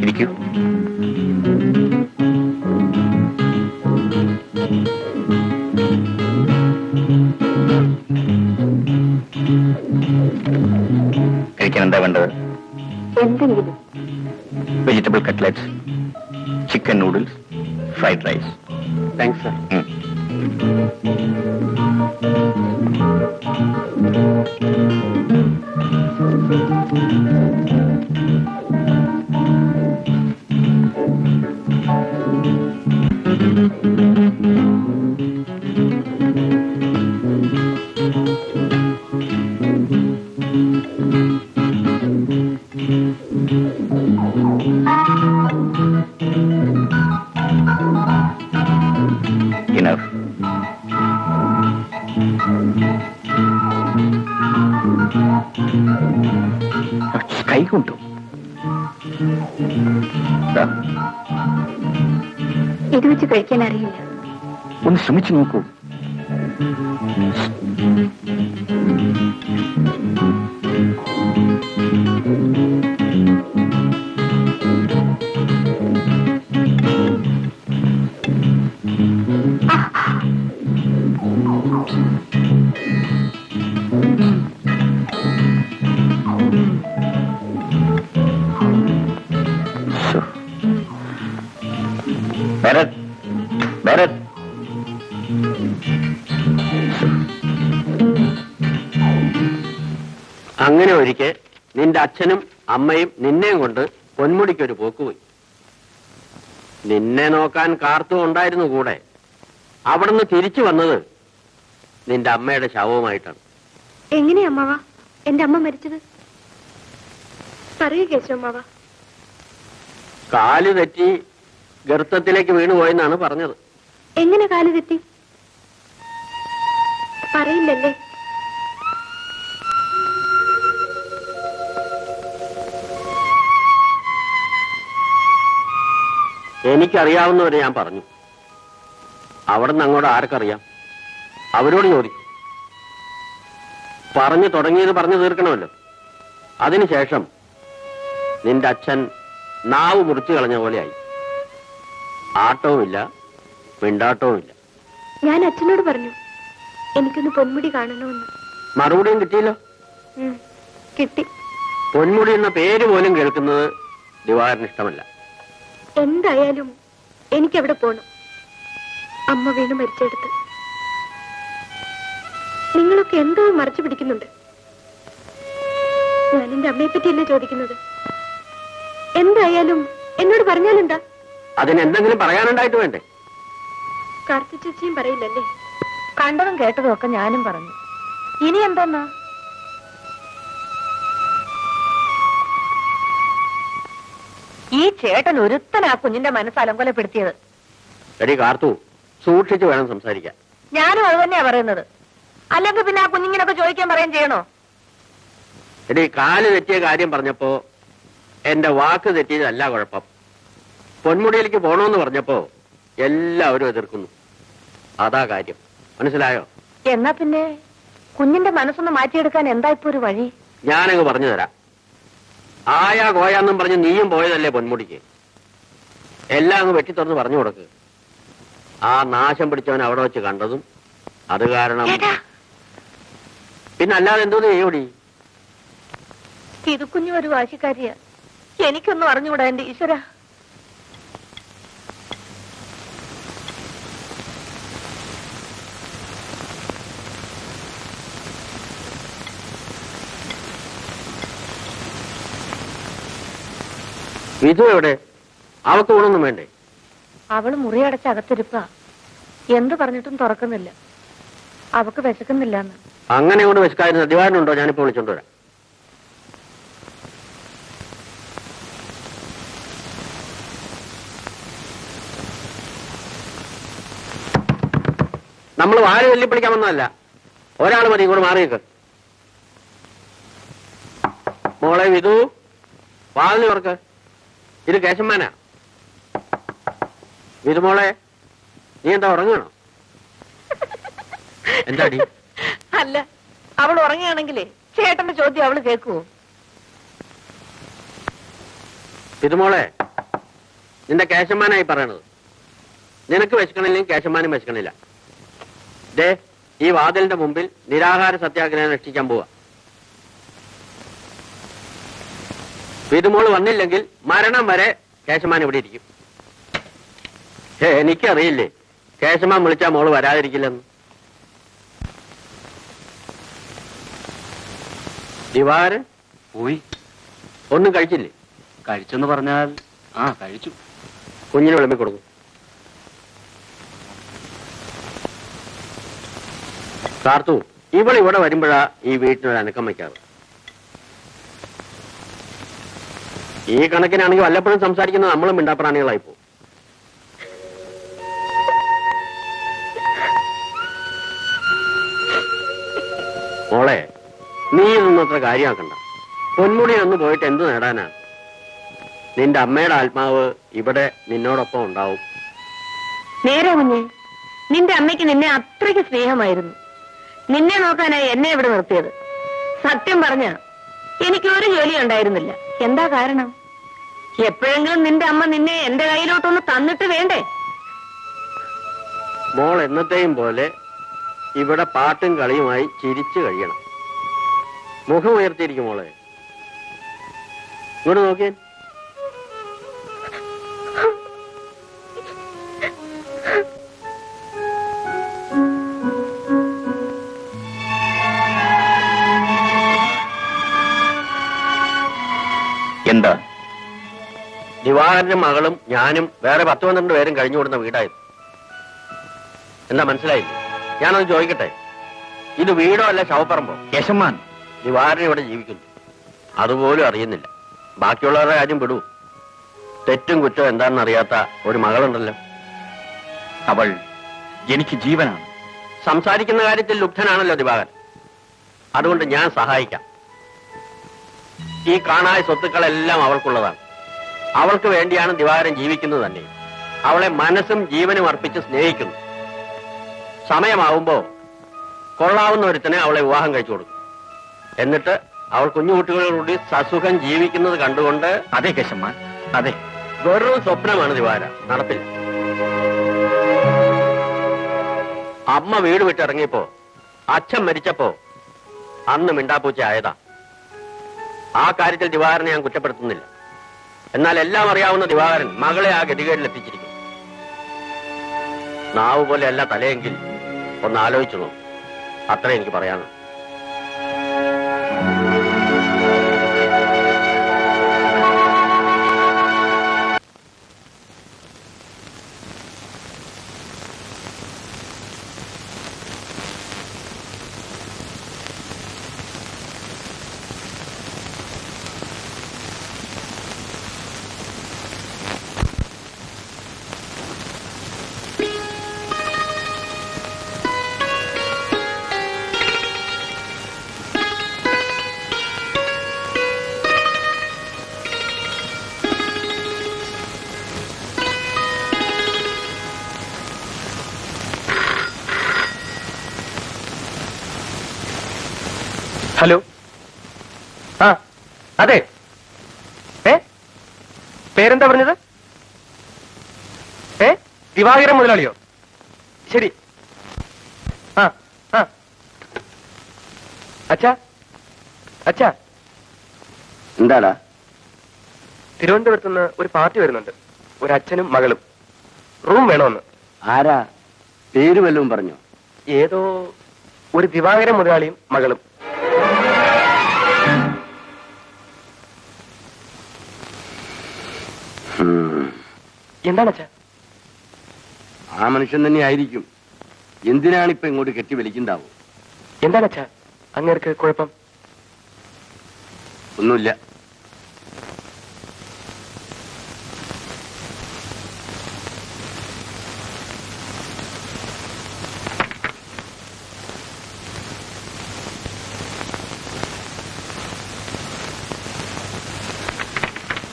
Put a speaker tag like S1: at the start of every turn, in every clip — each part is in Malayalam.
S1: ഇരിക്കൂ. കഴിക്കാൻ എന്താ വേണ്ടത്?
S2: എന്തെങ്കിലും.
S1: Vegetable cutlets, chicken noodles, fried rice.
S3: Thanks sir.
S1: Enough. കൈ കൊണ്ടു.
S2: ഇത് വെച്ച് കഴിക്കാൻ അറിയില്ല.
S1: ഒന്ന് ശ്രമിച്ചു നോക്കൂ. ഭരത്, ഭരത്,
S3: അങ്ങനെ ഒരിക്കൽ നിന്റെ അച്ഛനും അമ്മയും നിന്നെയും കൊണ്ട് പൊന്മുടിക്കൊരു പോക്കുപോയി. നിന്നെ നോക്കാൻ കാർത്തു ഉണ്ടായിരുന്നു കൂടെ. അവിടുന്ന് തിരിച്ചു വന്നത് നിന്റെ അമ്മയുടെ ശവവുമായിട്ടാണ്.
S2: എങ്ങനെയാ അമ്മാവ എന്റെ അമ്മ മരിച്ചത്? പറയൂ കേശവമ്മാവ.
S3: കാല് തെറ്റി ഗർത്തത്തിലേക്ക് വീണുപോയെന്നാണ് പറഞ്ഞത്.
S2: എങ്ങനെ കാല് തെറ്റി? പറയില്ലല്ലേ?
S3: എനിക്കറിയാവുന്നവരെ ഞാൻ പറഞ്ഞു. അവിടുന്ന് അങ്ങോട്ട് ആർക്കറിയാം? അവരോട് ചോദിക്കും. പറഞ്ഞു തുടങ്ങിയത് പറഞ്ഞു തീർക്കണമല്ലോ. അതിനുശേഷം നിന്റെ അച്ഛൻ നാവ് മുറിച്ചു കളഞ്ഞ പോലെയായി. ആട്ടവുമില്ല, മിണ്ടാട്ടവുമില്ല.
S2: ഞാൻ അച്ഛനോട് പറഞ്ഞു എനിക്കൊന്ന് പൊന്മുടി കാണണമെന്ന്.
S3: മറുപടിയും കിട്ടിയല്ലോ.
S2: കിട്ടി.
S3: പൊന്മുടി എന്ന പേര് പോലും കേൾക്കുന്നത് ദിവാകരന് ഇഷ്ടമല്ല.
S2: എന്തായാലും എനിക്കവിടെ പോണം. അമ്മ വീണ് മരിച്ചെടുത്ത്. നിങ്ങളൊക്കെ എന്തോ മറച്ചു പിടിക്കുന്നുണ്ട്. ഞാൻ എന്റെ അമ്മയെ പറ്റിയല്ലേ ചോദിക്കുന്നത്. എന്തായാലും എന്നോട് പറഞ്ഞാലെന്താ?
S3: അതിനെന്തെങ്കിലും പറയാനുണ്ടായിട്ട് വേണ്ടേ?
S2: കാർത്തി ചേച്ചിയും പറയില്ലല്ലേ? കണ്ടതും കേട്ടതും ഒക്കെ ഞാനും പറഞ്ഞു. ഇനി എന്താന്നാ? ഈ ചേട്ടൻ ഒരുത്തനാ കുഞ്ഞിന്റെ മനസ്സ് അലങ്കോലപ്പെടുത്തിയത്.
S3: എടി കാർത്തു, സൂക്ഷിച്ചു വേണം സംസാരിക്കാൻ.
S2: ഞാനും അത് തന്നെയാ പറയുന്നത്. അല്ലെങ്കിൽ പിന്നെ ആ കുഞ്ഞിങ്ങനൊക്കെ ചോദിക്കാൻ പറയുകയും ചെയ്യണോ?
S3: എടി കാല് തെറ്റിയ കാര്യം പറഞ്ഞപ്പോ എന്റെ വാക്ക് തെറ്റിയതല്ല കുഴപ്പം. പൊന്മുടിയിലേക്ക് പോണോന്ന് പറഞ്ഞപ്പോ എല്ലാവരും എതിർക്കുന്നു. അതാ കാര്യം. മനസ്സിലായോ?
S2: എന്നാ പിന്നെ കുഞ്ഞിന്റെ മനസ്സൊന്ന് മാറ്റിയെടുക്കാൻ എന്താ ഇപ്പൊ ഒരു വഴി?
S3: ഞാനങ്ങ് പറഞ്ഞു തരാം. ആയാ കോയാന്നും പറഞ്ഞ് നീയും പോയതല്ലേ പൊന്മുടിക്ക്. എല്ലാം അങ്ങ് വെട്ടി തുറന്ന് പറഞ്ഞു കൊടുക്ക്. ആ നാശം പിടിച്ചവൻ അവിടെ വെച്ച് കണ്ടതും അത് കാരണം പിന്നെ അല്ലാതെ എന്തോന്ന് ചെയ്യൂടി?
S2: ഇത് കുഞ്ഞു ഒരു വാശിക്കാരിയാ. എനിക്കൊന്നും അറിഞ്ഞുകൂടാ എന്റെ ഈശ്വര.
S3: വിധു എവിടെ? അവക്ക് ഊണൊന്നും വേണ്ടേ?
S2: അവള് മുറിയടച്ച് അകത്തിരിപ്പാ. എന്ത് പറഞ്ഞിട്ടും തുറക്കുന്നില്ല. അവക്ക് വിശക്കുന്നില്ലെന്ന്.
S3: അങ്ങനെ കൊണ്ട് വിശക്കായിരുന്നു ദിവാകരനുണ്ടോ? ഞാനിപ്പോ വിളിച്ചോണ്ട് വരാം. നമ്മൾ വാരി വെല്ലിപ്പിടിക്കാൻ വന്നതല്ല. ഒരാൾ മതി. ഇങ്ങോട്ട് മാറിയേക്ക്. മോളെ വിധു, വാതിൽ തുറക്ക്. ഇത് കേശവമാനാ. വിധുമോളെ, നീ എന്താ ഉറങ്ങണോ? എന്താടി?
S2: അല്ല, അവൾ ഉറങ്ങുകയാണെങ്കിലേ ചേട്ടന്റെ ചോദ്യം അവള് കേൾക്കുവോ?
S3: ഇതുമോളെ, നിന്റെ കേശന്മാനായി പറയണത്. നിനക്ക് വിശക്കണില്ലെങ്കിൽ കേശന്മാനും വിശക്കണില്ല. ദേ, ഈ വാതിലിന്റെ മുമ്പിൽ നിരാഹാര സത്യാഗ്രഹം രക്ഷിക്കാൻ പോവാ. ഇതുമോള് വന്നില്ലെങ്കിൽ മരണം വരെ കേശമാൻ ഇവിടെ ഇരിക്കും. എനിക്കറിയില്ലേ കേശമാൻ വിളിച്ചാ മോള് വരാതിരിക്കില്ലെന്ന്. ദിവാരൻ
S1: പോയി.
S3: ഒന്നും കഴിച്ചില്ലേ?
S1: കഴിച്ചെന്ന് പറഞ്ഞാൽ കഴിച്ചു.
S3: കുഞ്ഞിന് വിളമ്പി കൊടുക്കും. കാർത്തു, ഇവിടെ വരുമ്പോഴാ ഈ വീട്ടിനൊരു അനക്കം വയ്ക്കാറ്. ഈ കണക്കിനാണെങ്കിൽ വല്ലപ്പോഴും സംസാരിക്കുന്നത് നമ്മളും മിണ്ടാപ്രാണികളായിപ്പോ. മോളെ, നീ ഇതൊന്നും അത്ര കാര്യമാക്കണ്ട. പൊന്മുടി ഒന്ന് പോയിട്ട് എന്ത് നേടാനാ? നിന്റെ അമ്മയുടെ ആത്മാവ് ഇവിടെ നിന്നോടൊപ്പം ഉണ്ടാവും.
S2: നേരെ കുഞ്ഞെ, നിന്റെ അമ്മയ്ക്ക് നിന്നെ അത്രയ്ക്ക് സ്നേഹമായിരുന്നു. നിന്നെ നോക്കാനായി എന്നെ ഇവിടെ നിർത്തിയത്. സത്യം പറഞ്ഞ എനിക്ക് ഒരു ജോലി ഉണ്ടായിരുന്നില്ല. എന്താ കാരണം? എപ്പോഴെങ്കിലും നിന്റെ അമ്മ നിന്നെ എന്റെ കയ്യിലോട്ടൊന്ന് തന്നിട്ട് വേണ്ടേ?
S3: മോൾ എന്നത്തെയും പോലെ ഇവിടെ പാട്ടും കളിയുമായി ചിരിച്ചു കഴിയണം. മുഖം ഉയർത്തിയിരിക്കും മോളെ. ഇങ്ങോട്ട് നോക്കിയേ.
S1: എന്താ?
S3: ദിവാകരന്റെ മകളും ഞാനും വേറെ 10-12 പേരും കഴിഞ്ഞു കൊടുന്ന വീടായിരുന്നു. എന്താ മനസ്സിലായില്ലേ? ഞാനൊന്ന് ചോദിക്കട്ടെ, ഇത് വീടോ അല്ല ശവപ്പറമ്പോ?
S1: കേശവൻ
S3: ദിവാകരൻ ഇവിടെ ജീവിക്കുന്നു, അതുപോലും അറിയുന്നില്ല. ബാക്കിയുള്ളവരുടെ കാര്യം വിടൂ. തെറ്റും കുറ്റവും എന്താണെന്ന് അറിയാത്ത ഒരു മകളുണ്ടല്ലോ.
S1: അവൾ എനിക്ക് ജീവനാണ്.
S3: സംസാരിക്കുന്ന കാര്യത്തിൽ ലുബ്ധനാണല്ലോ ദിവാകരൻ. അതുകൊണ്ട് ഞാൻ സഹായിക്കാം. ഈ കാണായ സ്വത്തുക്കളെല്ലാം അവൾക്കുള്ളതാണ്. അവൾക്ക് വേണ്ടിയാണ് ദിവാകരൻ ജീവിക്കുന്നത് തന്നെ. അവളെ മനസ്സും ജീവനും അർപ്പിച്ച് സ്നേഹിക്കുന്നു. സമയമാവുമ്പോ കൊള്ളാവുന്ന ഒരുത്തനെ അവളെ വിവാഹം കഴിച്ചു കൊടുക്കും. എന്നിട്ട് അവൾ കുഞ്ഞുകുട്ടികളോടുകൂടി സസുഖം ജീവിക്കുന്നത് കണ്ടുകൊണ്ട്...
S1: അതെ കേശവൻ, അതെ.
S3: വെറും സ്വപ്നമാണ് ദിവാര, നടപ്പില്ല. അമ്മ വീട് വിട്ടിറങ്ങിയപ്പോ, അച്ഛൻ മരിച്ചപ്പോ അന്ന് മിണ്ടാപ്പൂച്ച ആയതാ. ആ കാര്യത്തിൽ ദിവാകരനെ ഞാൻ കുറ്റപ്പെടുത്തുന്നില്ല. എന്നാൽ എല്ലാം അറിയാവുന്ന ദിവാകരൻ മകളെ ആ ഗതികേടിലെത്തിച്ചിരിക്കും. നാവ് പോലെ അല്ല തലയെങ്കിൽ ഒന്ന് ആലോചിച്ചു നോക്കും. അത്ര എനിക്ക് പറയാനുള്ളൂ.
S4: ഹലോ. അതെ. പേരെന്താ പറഞ്ഞത്? ദിവാകരൻ മുതലാളിയോ? ശരി. അച്ഛാ, അച്ഛാ.
S3: എന്താടാ?
S4: തിരുവനന്തപുരത്തുനിന്ന് ഒരു പാർട്ടി വരുന്നുണ്ട്. ഒരു അച്ഛനും മകളും. റൂം വേണമെന്ന്.
S3: ആരാ? പേര് വല്ലതും പറഞ്ഞോ?
S4: ഏതോ ഒരു ദിവാകരൻ മുതലാളിയും മകളും. എന്താണ് അച്ഛാ?
S3: ആ മനുഷ്യൻ തന്നെ ആയിരിക്കും. എന്തിനാണിപ്പോ ഇങ്ങോട്ട് കെട്ടി വലിക്കുണ്ടാവും?
S4: എന്താണ് അച്ഛാ അങ്ങേർക്ക് കുഴപ്പം?
S3: ഒന്നുമില്ല.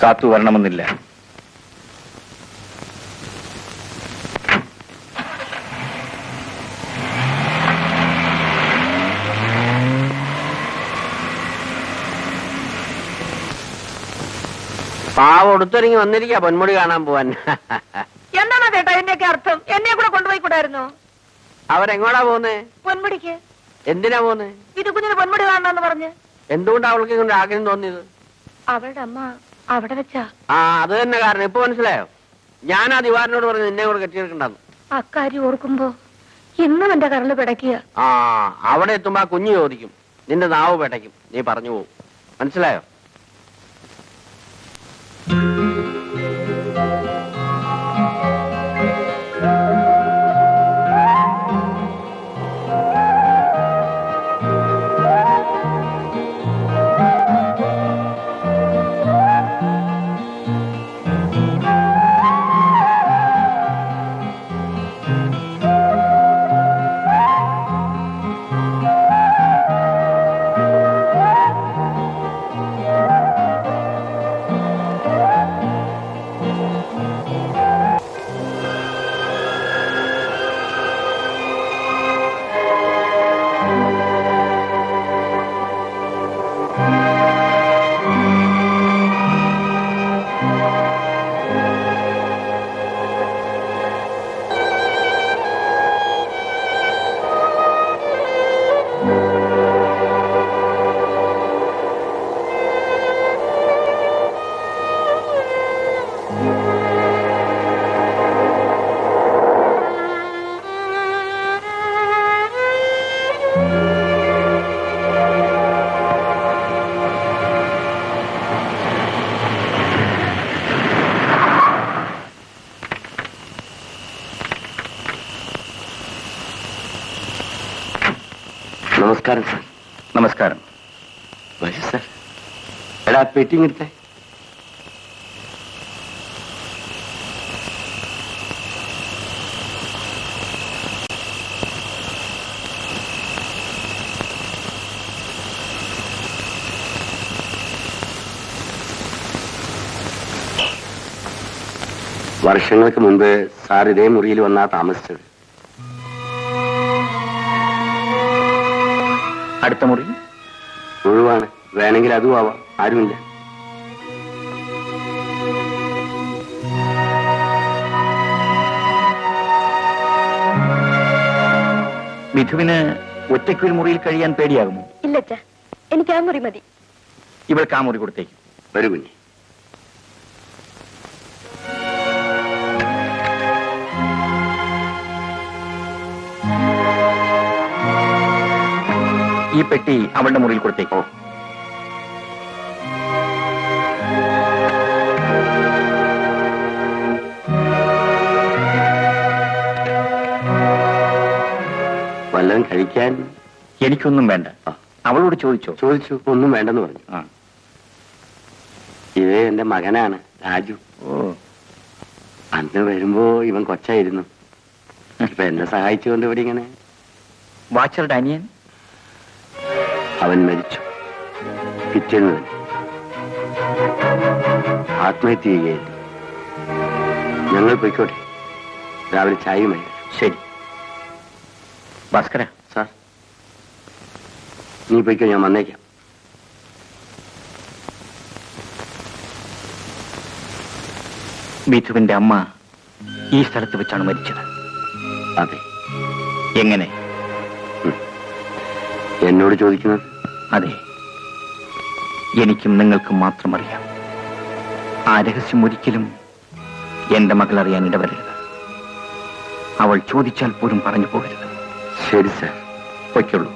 S1: കാത്തു വരണമെന്നില്ല.
S3: പാവം എടുത്തൊരുങ്ങി വന്നിരിക്കാ പൊന്മുടി കാണാൻ പോവാൻ.
S2: എന്താണോ ചേട്ടാ എന്നെയൊക്കെ അർത്ഥം? എന്നെ കൂടെ കൊണ്ടുപോയി കൂടായിരുന്നോ?
S3: അവരെങ്ങോടാ പോന്നേ?
S2: പൊന്മുടിക്ക്.
S3: എന്തിനാ പോന്നേ?
S2: ഇത് കുഞ്ഞിന് പൊന്മുടി കാണണമെന്ന് പറഞ്ഞ്.
S3: എന്തുകൊണ്ടാ അവൾക്ക് ഇങ്ങനെ ആഗ്രഹം തോന്നിയത്?
S2: അവളുടെ അമ്മ അവിടെ വെച്ചാ.
S3: ആ അത് തന്നെ കാരണം. ഇപ്പൊ മനസ്സിലായോ? ഞാൻ ആ ദിവാരനോട് പറഞ്ഞു നിന്നെ കൂടെ കെട്ടിയെടുക്കണ്ടെന്ന്.
S2: അക്കാര്യം ഓർക്കുമ്പോ ഇന്നും എന്റെ കരള് പിടയ്ക്കുക.
S3: ആ അവിടെ എത്തുമ്പോ ആ കുഞ്ഞു ചോദിക്കും, നിന്റെ നാവ് പെടയ്ക്കും, നീ പറഞ്ഞു പോവും. മനസ്സിലായോ? നമസ്കാരം സാർ.
S1: നമസ്കാരം.
S3: വരൂ സാർ. എടാ പെട്ടിങ് എടുത്തേ. വർഷങ്ങൾക്ക് മുമ്പ് സാർ ഇതേ മുറിയിൽ വന്നാ താമസിച്ചത്.
S1: അടുത്ത മുറി
S3: ഒഴിവാണ്. വേണമെങ്കിൽ അതും ആവാം. ആരുമില്ല.
S1: മിഥുവിന് ഒറ്റയ്ക്കൊരു മുറിയിൽ കഴിയാൻ പേടിയാകുമോ?
S2: ഇല്ലച്ചാ, എനിക്ക് ആ മുറി മതി.
S1: ഇവൾക്ക് ആ മുറി കൊടുത്തേക്കും.
S3: വരൂ കുഞ്ഞ്.
S1: ഈ പെട്ടി അവളുടെ മുറിയിൽ കൊടുത്തേക്കോ.
S3: വല്ലതും കഴിക്കാൻ?
S1: എനിക്കൊന്നും വേണ്ട. അവളോട് ചോദിച്ചോ?
S3: ചോദിച്ചു. ഒന്നും വേണ്ടെന്ന് പറഞ്ഞു.
S1: ആ.
S3: ഇത് എന്റെ മകനാണ് രാജു.
S1: ഓ,
S3: അന്ന് വരുമ്പോ ഇവൻ കൊച്ചായിരുന്നു. ഇപ്പൊ എന്നെ സഹായിച്ചുകൊണ്ട് ഇവിടെ ഇങ്ങനെ.
S1: വാച്ചറുടെ അനിയൻ?
S3: അവൻ മരിച്ചു. പിറ്റേന്ന് തന്നെ ആത്മഹത്യ ചെയ്യുകയായിരുന്നു. ഞങ്ങൾ പോയിക്കോട്ടെ. രാവിലെ ചായയുമായി.
S1: ശരി. ഭാസ്കര.
S3: സാർ, നീ പോയിക്കോ, ഞാൻ വന്നേക്കാം.
S1: മിഥുവിന്റെ അമ്മ ഈ സ്ഥലത്ത് വെച്ചാണ് മരിച്ചത്.
S3: അതെ.
S1: എങ്ങനെ?
S3: എന്നോട് ചോദിക്കുന്നത്?
S1: അതെ, എനിക്കും നിങ്ങൾക്കും മാത്രം അറിയാം. ആ രഹസ്യം ഒരിക്കലും എന്റെ മകൾ അറിയാൻ ഇടവരരുത്. അവൾ ചോദിച്ചാൽ പോലും പറഞ്ഞു പോകരുത്.
S3: ശരി സാർ.
S1: പൊയ്ക്കുള്ളൂ.